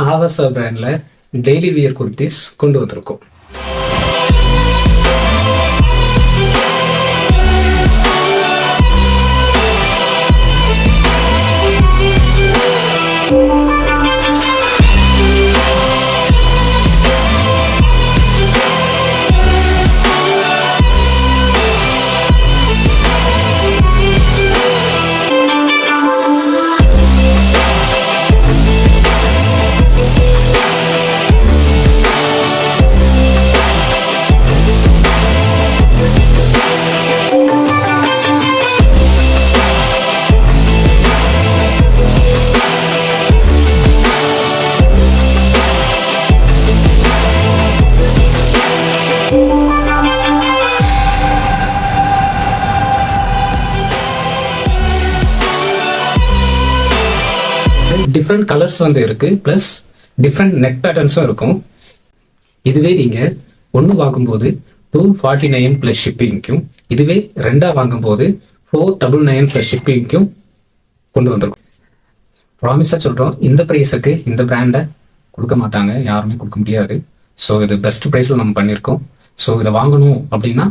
ஆவாசா பிராண்ட்ல daily wear kurtis கொண்டு வந்திருக்கோம். டிஃப்ரெண்ட் கலர்ஸ் இருக்கு, பிளஸ் டிஃப்ரெண்ட் நெக் பேட்டர்ன்ஸும் இருக்கும். இதுவே நீங்க ஒன்று வாங்கும்போது 249 பிளஸ் ஷிப்பிங்க்கும், இதுவே ரெண்டா வாங்கும்போது 499 பிளஸ் ஷிப்பிங்க்கும் கொண்டு வந்திருக்கும். ப்ராமிஸா சொல்றோம், இந்த பிரைஸுக்கு இந்த பிராண்டை கொடுக்க மாட்டாங்க, யாருமே கொடுக்க முடியாது. ஸோ இது பெஸ்ட் ப்ரைஸில் நம்ம பண்ணியிருக்கோம். ஸோ இதை வாங்கணும் அப்படின்னா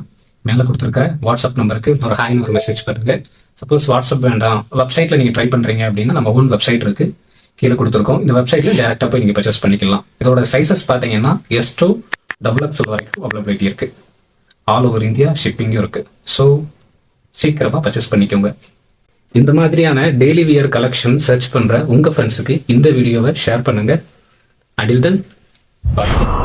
மேலே கொடுத்துருக்க வாட்ஸ்அப் நம்பருக்கு ஒரு ஹாய்னு ஒரு மெசேஜ் பண்ணுங்க. சப்போஸ் வாட்ஸ்அப் வேண்டாம், வெப்சைட்ல நீங்க ட்ரை பண்றீங்க அப்படின்னா நம்ம ஓன் வெப்சைட் இருக்கு, கீழே கொடுத்துருக்கோம். இந்த வெப்சைட்ல டேரக்டா போய் நீங்க பர்ச்சேஸ் பண்ணிக்கலாம். இதோட சைசஸ் பாத்தீங்கன்னா S to XXL வரைக்கும் அவைலபிலிட்டி இருக்கு. ஆல் ஓவர் இந்தியா ஷிப்பிங்கும் இருக்கு. ஸோ சீக்கிரமா பர்ச்சேஸ் பண்ணிக்கோங்க. இந்த மாதிரியான டெய்லி வியர் கலெக்ஷன் சர்ச் பண்ற உங்க ஃப்ரெண்ட்ஸுக்கு இந்த வீடியோவை ஷேர் பண்ணுங்க. Until then, bye.